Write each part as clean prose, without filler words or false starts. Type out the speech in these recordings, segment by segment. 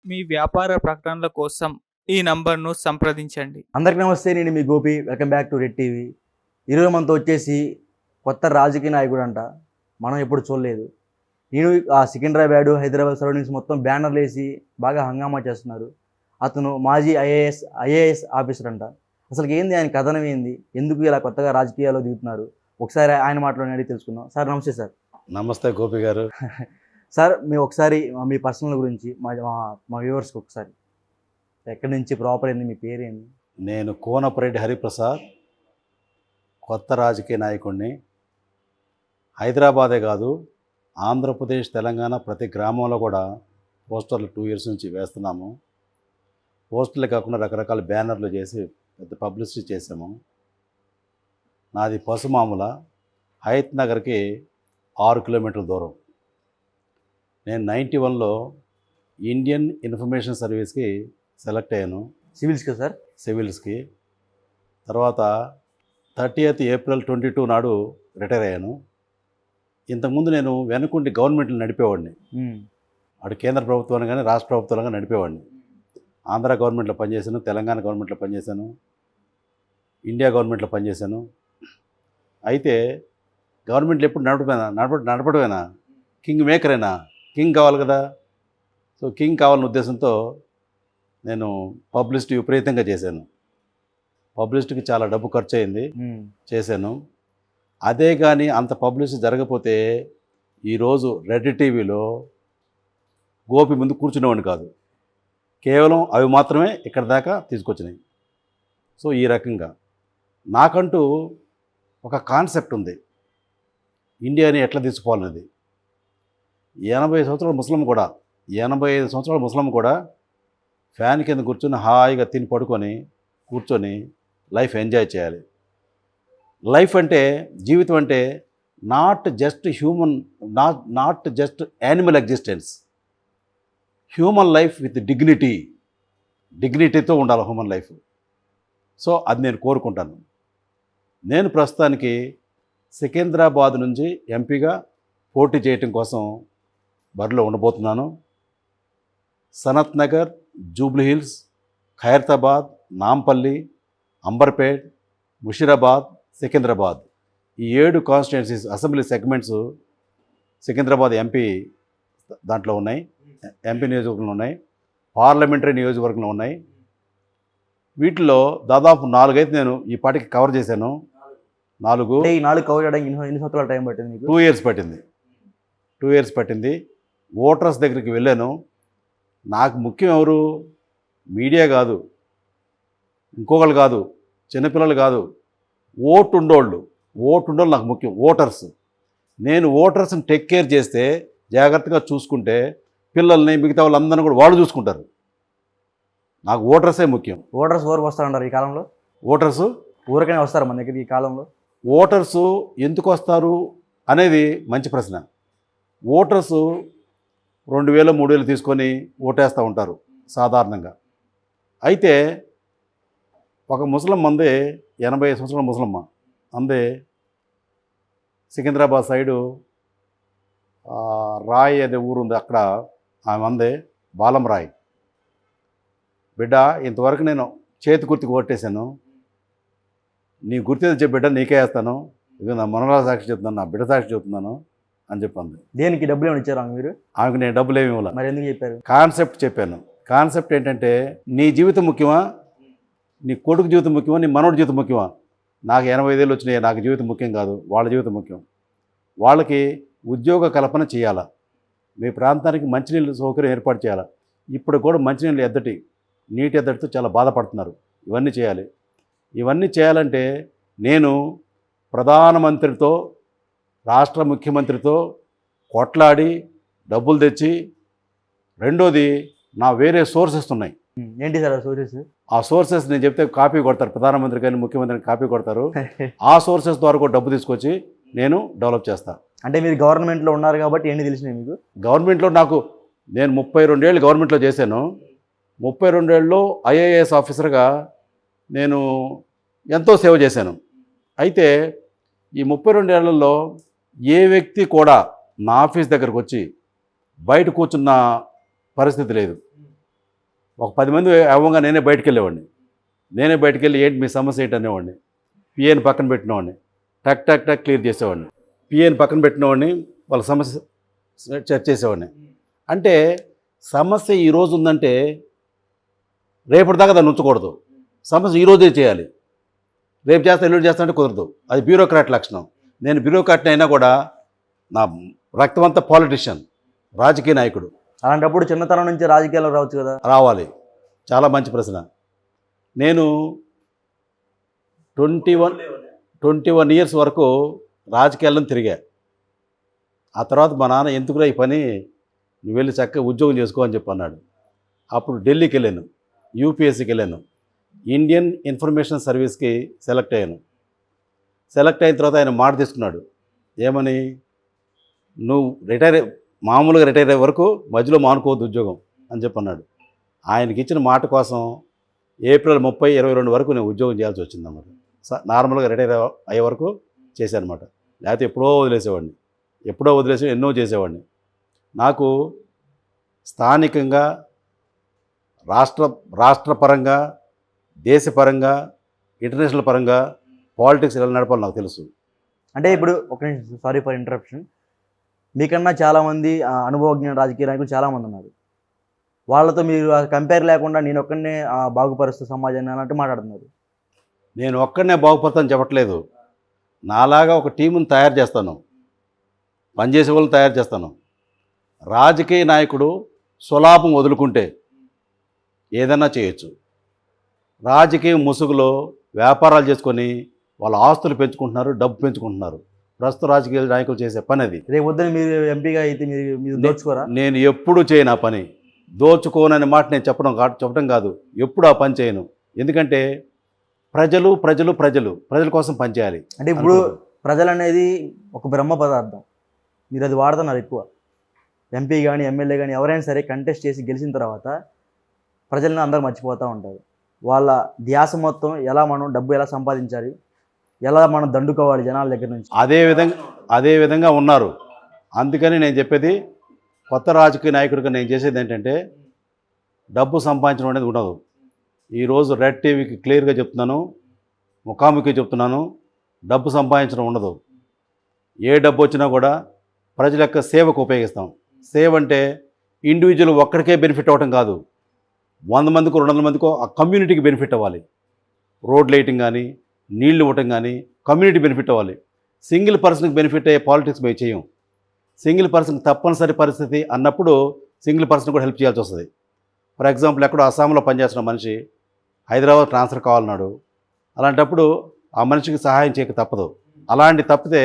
మీ వ్యాపార ప్రకటనల కోసం ఈ నంబర్ను సంప్రదించండి. అందరికీ నమస్తే, నేను మీ Gopi. Welcome back to red TV. ఈరోజు మనతో వచ్చేసి కొత్త రాజకీయ నాయకుడు అంట, మనం ఎప్పుడు చూడలేదు. నేను ఆ సికింద్రాబాద్, హైదరాబాద్ సరౌండింగ్స్ మొత్తం బ్యానర్లు వేసి బాగా హంగామా చేస్తున్నారు. అతను మాజీ ఐఏఎస్ ఆఫీసర్ అంట. అసలు ఏంది ఆయన కథనం ఏంది, ఎందుకు ఇలా కొత్తగా రాజకీయాల్లో దిగుతున్నారు, ఒకసారి ఆయన మాటలోనే అడిగి తెలుసుకుందాం. సార్ నమస్తే. సార్ నమస్తే గోపి గారు. సార్ మీ ఒకసారి మీ పర్సనల్ గురించి మా వ్యూవర్స్కి ఒకసారి, ఎక్కడి నుంచి, ప్రాపర్ ఏంది, మీ పేరేంది? నేను కోనపరెడ్డి హరిప్రసాద్, కొత్త రాజకీయ నాయకుడిని. హైదరాబాదే కాదు, ఆంధ్రప్రదేశ్, తెలంగాణ ప్రతి గ్రామంలో కూడా పోస్టర్లు 2 years నుంచి వేస్తున్నాము. పోస్టర్లు కాకుండా రకరకాల బ్యానర్లు చేసి పెద్ద పబ్లిసిటీ చేసాము. నాది పసుమాముల, హయత్ నగర్కి 6 kilometerల దూరం. నేను 91లో ఇండియన్ ఇన్ఫర్మేషన్ సర్వీస్కి సెలెక్ట్ అయ్యాను. సివిల్స్కి సార్? సివిల్స్కి. తర్వాత 30th April 22 నాడు రిటైర్ అయ్యాను. ఇంతకుముందు నేను వెనుకుండి గవర్నమెంట్లు నడిపేవాడిని. అటు కేంద్ర ప్రభుత్వాన్ని కానీ రాష్ట్ర ప్రభుత్వాలు కానీ నడిపేవాడిని. ఆంధ్ర గవర్నమెంట్లో పనిచేశాను, తెలంగాణ గవర్నమెంట్లో పనిచేశాను, ఇండియా గవర్నమెంట్లో పనిచేశాను. అయితే గవర్నమెంట్లు ఎప్పుడు నడపడమేనా, కింగ్ మేకరేనా, కింగ్ కావాలి కదా. సో కింగ్ కావాలనే ఉద్దేశంతో నేను పబ్లిసిటీ విపరీతంగా చేశాను. పబ్లిసిటీకి చాలా డబ్బు ఖర్చు అయింది, చేశాను. అదే కానీ అంత పబ్లిసిటీ జరగకపోతే ఈరోజు రెడ్ టీవీలో గోపి ముందు కూర్చునేవాడిని కాదు. కేవలం అవి మాత్రమే ఇక్కడ దాకా తీసుకొచ్చినాయి. సో ఈ రకంగా నాకంటూ ఒక కాన్సెప్ట్ ఉంది, ఇండియాని ఎట్లా తీసుకోవాలనేది. 85 సంవత్సరాల ముస్లిం కూడా ఫ్యాన్ కింద కూర్చొని హాయిగా తిని పడుకొని కూర్చొని లైఫ్ ఎంజాయ్ చేయాలి. లైఫ్ అంటే, జీవితం అంటే not just human, not just animal existence. Human life with డిగ్నిటీతో ఉండాలి హ్యూమన్ లైఫ్. సో అది నేను కోరుకుంటాను. నేను ప్రస్తుతానికి సికింద్రాబాద్ నుంచి ఎంపీగా పోటీ చేయటం కోసం బరిలో ఉండబోతున్నాను. సనత్ నగర్, జూబ్లీ హిల్స్, ఖైరతాబాద్, నాంపల్లి, అంబర్పేట్, ముషీరాబాద్, సికింద్రాబాద్, ఈ 7 constituencies assembly segments Secunderabad MP దాంట్లో ఉన్నాయి, ఎంపీ నియోజకవర్గంలో ఉన్నాయి, పార్లమెంటరీ నియోజకవర్గంలో ఉన్నాయి. వీటిలో దాదాపు 4 అయితే నేను ఈ పాటికి కవర్ చేశాను. 4 కవర్ చేయడానికి ఎన్ని సంవత్సరాల టైం పట్టింది మీకు? 2 years పట్టింది. 2 years పట్టింది. ఓటర్స్ దగ్గరికి వెళ్ళాను. నాకు ముఖ్యం ఎవరు, మీడియా కాదు, ఇంకొకళ్ళు కాదు, చిన్నపిల్లలు కాదు, ఓటు ఉండోళ్ళు నాకు ముఖ్యం. ఓటర్స్. నేను ఓటర్స్ని టేక్ కేర్ చేస్తే, జాగ్రత్తగా చూసుకుంటే పిల్లల్ని, మిగతా వాళ్ళందరినీ కూడా వాళ్ళు చూసుకుంటారు. నాకు ఓటర్సే ముఖ్యం. ఓటర్స్ ఊరికి వస్తారంటారు ఈ కాలంలో? ఓటర్సు ఊరికనే వస్తారు మన దగ్గర ఈ కాలంలో? ఓటర్సు ఎందుకు వస్తారు అనేది మంచి ప్రశ్న. ఓటర్సు 2000, 3000 తీసుకొని ఓటేస్తూ ఉంటారు సాధారణంగా. అయితే ఒక ముసలమ్మ అందే, 85 సంవత్సరాల ముసలమ్మ అందే, సికింద్రాబాద్ సైడు రాయ్ అనే ఊరు ఉంది, అక్కడ ఆమె అందే, బాలం రాయ్. బిడ్డ, ఇంతవరకు నేను చేతి గుర్తుకు ఓటేశాను, నీ గుర్తు చెప్పి బిడ్డ నీకే వేస్తాను, ఇక నా మనవరాల సాక్షి చెప్తున్నాను, నా బిడ్డ సాక్షి చెప్తున్నాను అని చెప్పింది. దేనికి డబ్బులు ఏమైనా ఇచ్చారా మీరు? ఆమెకు నేను డబ్బులు ఏమి ఇవ్వాలి. మరి ఎందుకు చెప్పారు? కాన్సెప్ట్ చెప్పాను. కాన్సెప్ట్ ఏంటంటే, నీ జీవితం ముఖ్యమా, నీ కొడుకు జీవితం ముఖ్యమా, నీ మనవడి జీవితం ముఖ్యమా? నాకు 85 ఏళ్ళు వచ్చినాయి, నాకు జీవితం ముఖ్యం కాదు, వాళ్ళ జీవితం ముఖ్యం. వాళ్ళకి ఉద్యోగ కల్పన చేయాలా, మీ ప్రాంతానికి మంచినీళ్ళు సౌకర్యం ఏర్పాటు చేయాలా. ఇప్పుడు కూడా మంచినీళ్ళు నీటి ఎద్దడితో చాలా బాధపడుతున్నారు. ఇవన్నీ చేయాలి. ఇవన్నీ చేయాలంటే నేను ప్రధానమంత్రితో, రాష్ట్ర ముఖ్యమంత్రితో కొట్లాడి డబ్బులు తెచ్చి, రెండోది నా వేరే సోర్సెస్ ఉన్నాయి. ఏంటి సార్ సోర్సెస్? ఆ సోర్సెస్ నేను చెప్తే కాపీ కొడతారు, ప్రధానమంత్రి కానీ ముఖ్యమంత్రిని కాపీ కొడతారు. ఆ సోర్సెస్ ద్వారా కూడా డబ్బు తీసుకొచ్చి నేను డెవలప్ చేస్తాను. అంటే మీరు గవర్నమెంట్లో ఉన్నారు కాబట్టి ఏంటి తెలిసినాయి మీకు? గవర్నమెంట్లో నేను 32 ఏళ్ళు గవర్నమెంట్లో చేశాను. 32 ఏళ్ళలో ఐఏఎస్ ఆఫీసర్గా నేను ఎంతో సేవ చేశాను. అయితే ఈ 32 ఏళ్లలో ఏ వ్యక్తి కూడా నా ఆఫీస్ దగ్గరకు వచ్చి బయట కూర్చున్న పరిస్థితి లేదు. ఒక 10 మంది అవ్వగా నేనే బయటికి వెళ్ళేవాడిని. నేనే బయటికి వెళ్ళి ఏంటి మీ సమస్య ఏంటి అనేవాడిని. పిఏని పక్కన పెట్టినవాడిని. టక్ టక్ టక్ క్లియర్ చేసేవాడిని. పిఏని పక్కన పెట్టినవాడిని, వాళ్ళ సమస్య చర్చేసేవాడిని. అంటే సమస్య ఈరోజు ఉందంటే రేపటి దాకా దాన్ని ఉంచకూడదు. సమస్య ఈరోజే చేయాలి. రేపు చేస్తా ఎల్లుండి చేస్తా అంటే కుదరదు. అది బ్యూరోక్రాట్ లక్షణం. నేను బ్యూరోక్రాట్ని అయినా కూడా నా రక్తమంతా పాలిటిషియన్, రాజకీయ నాయకుడు. అలాంటప్పుడు చిన్నతనం నుంచి రాజకీయాల్లో రావచ్చు కదా. రావాలి. చాలా మంచి ప్రశ్న. నేను 21 ఇయర్స్ వరకు రాజకీయాల్లో తిరిగా. ఆ తర్వాత మా నాన్న ఎందుకురా ఈ పని, నువ్వు వెళ్ళి చక్కగా ఉద్యోగం చేసుకో అని చెప్పి అన్నాడు. అప్పుడు ఢిల్లీకి వెళ్ళాను, యూపీఎస్సీకి వెళ్ళాను, ఇండియన్ ఇన్ఫర్మేషన్ సర్వీస్కి సెలెక్ట్ అయ్యాను. సెలెక్ట్ అయిన తర్వాత ఆయన మాట తీసుకున్నాడు. ఏమని, నువ్వు మామూలుగా రిటైర్ అయ్యే వరకు మధ్యలో మానుకోవద్దు ఉద్యోగం అని చెప్పి అన్నాడు. ఆయనకి ఇచ్చిన మాట కోసం ఏప్రిల్ 30, 22 వరకు నేను ఉద్యోగం చేయాల్సి వచ్చిందన్నమాట. నార్మల్గా రిటైర్ అయ్యే వరకు చేశాను అనమాట. లేకపోతే ఎప్పుడో వదిలేసి ఎన్నో చేసేవాడిని. నాకు స్థానికంగా రాష్ట్రపరంగా, దేశపరంగా, ఇంటర్నేషనల్ పరంగా పాలిటిక్స్ ఎలా నడపాలో నాకు తెలుసు. అంటే ఇప్పుడు ఒక నిమిషం, సారీ ఫర్ ఇంటరప్షన్. మీకన్నా చాలామంది అనుభవజ్ఞ రాజకీయ నాయకులు చాలామంది ఉన్నారు. వాళ్ళతో మీరు కంపేర్ లేకుండా నేను ఒక్కడనే బాగుపరుస్తూ సమాజాన్ని అన్నట్టు మాట్లాడుతున్నారు. నేను ఒక్కడనే బాగుపడతాను చెప్పట్లేదు. నాలాగా ఒక టీముని తయారు చేస్తాను, పనిచేసే వాళ్ళని తయారు చేస్తాను. రాజకీయ నాయకుడు స్వలాభం వదులుకుంటే ఏదైనా చేయొచ్చు. రాజకీయ ముసుగులో వ్యాపారాలు చేసుకొని వాళ్ళ ఆస్తులు పెంచుకుంటున్నారు, డబ్బు పెంచుకుంటున్నారు. ప్రస్తుత రాజకీయ నాయకులు చేసే పని అది. రేపు వద్దని మీరు ఎంపీగా అయితే మీరు దోచుకోరా? నేను ఎప్పుడు చేయను ఆ పని. దోచుకోననే మాట నేను చెప్పడం కాదు, ఎప్పుడు ఆ పని చేయను. ఎందుకంటే ప్రజల కోసం పనిచేయాలి. అంటే ఇప్పుడు ప్రజలు అనేది ఒక బ్రహ్మ పదార్థం, మీరు అది వాడుతున్నారు ఎక్కువ. ఎంపీ కానీ ఎమ్మెల్యే కానీ ఎవరైనా సరే కంటెస్ట్ చేసి గెలిచిన తర్వాత ప్రజలను అందరూ మర్చిపోతూ ఉంటారు. వాళ్ళ ధ్యాస మొత్తం మనం డబ్బు ఎలా సంపాదించాలి, ఎలా మనం దండుకోవాలి జనాల దగ్గర నుంచి. అదే విధంగా ఉన్నారు. అందుకని నేను చెప్పేది, కొత్త రాజకీయ నాయకుడిగా నేను చేసేది ఏంటంటే డబ్బు సంపాదించడం అనేది ఉండదు. ఈరోజు రెడ్ టీవీకి క్లియర్గా చెప్తున్నాను, ముఖాముఖి చెప్తున్నాను, డబ్బు సంపాదించడం ఉండదు. ఏ డబ్బు వచ్చినా కూడా ప్రజల యొక్క సేవకు ఉపయోగిస్తాం. సేవ అంటే ఇండివిజువల్ ఒక్కడికే బెనిఫిట్ అవ్వటం కాదు, 100 మందికో 200 మందికో ఆ కమ్యూనిటీకి బెనిఫిట్ అవ్వాలి. రోడ్ లైటింగ్ కానీ, నీళ్లు ఇవ్వటం కానీ కమ్యూనిటీ బెనిఫిట్ అవ్వాలి. సింగిల్ పర్సన్కి బెనిఫిట్ అయ్యే పాలిటిక్స్ మేము చేయం. సింగిల్ పర్సన్కి తప్పనిసరి పరిస్థితి అన్నప్పుడు సింగిల్ పర్సన్ కూడా హెల్ప్ చేయాల్సి వస్తుంది. ఫర్ ఎగ్జాంపుల్, ఎక్కడో అస్సాంలో పనిచేస్తున్న మనిషి హైదరాబాద్ ట్రాన్స్ఫర్ కావాలన్నాడు. అలాంటప్పుడు ఆ మనిషికి సహాయం చేయక తప్పదు. అలాంటి తప్పితే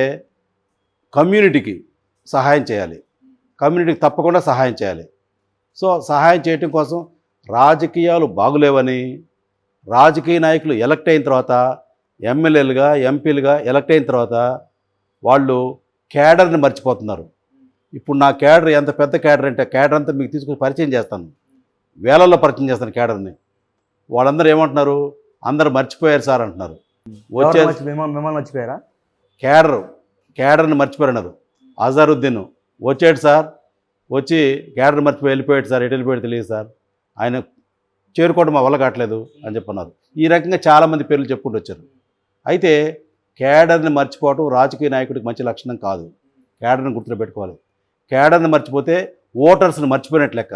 కమ్యూనిటీకి సహాయం చేయాలి, కమ్యూనిటీకి తప్పకుండా సహాయం చేయాలి. సో సహాయం చేయటం కోసం రాజకీయాలు బాగులేవని రాజకీయ నాయకులు ఎలక్ట్ అయిన తర్వాత, ఎమ్మెల్యేలుగా ఎంపీలుగా ఎలక్ట్ అయిన తర్వాత వాళ్ళు క్యాడర్ని మర్చిపోతున్నారు. ఇప్పుడు నా క్యాడర్ ఎంత పెద్ద క్యాడర్ అంటే క్యాడర్ అంతా మీకు తీసుకొని పరిచయం చేస్తాను, వేలల్లో పరిచయం చేస్తాను క్యాడర్ని. వాళ్ళందరూ ఏమంటున్నారు, అందరూ మర్చిపోయారు సార్ అంటున్నారు. మిమ్మల్ని మర్చిపోయారా? క్యాడర్ని మర్చిపోయారు. అజారుద్దీన్ వచ్చాడు సార్, వచ్చి క్యాడర్ మర్చిపోయి వెళ్ళిపోయాడు సార్, ఎటు వెళ్ళిపోయాడు తెలియదు సార్, ఆయన చేరుకోవడం మా వల్ల కావట్లేదు అని చెప్పన్నారు. ఈ రకంగా చాలామంది పేర్లు చెప్పుకుంటూ వచ్చారు. అయితే క్యాడర్ని మర్చిపోవడం రాజకీయ నాయకుడికి మంచి లక్షణం కాదు. క్యాడర్ని గుర్తుపెట్టుకోవాలి. క్యాడర్ని మర్చిపోతే ఓటర్స్ని మర్చిపోయినట్లు లెక్క.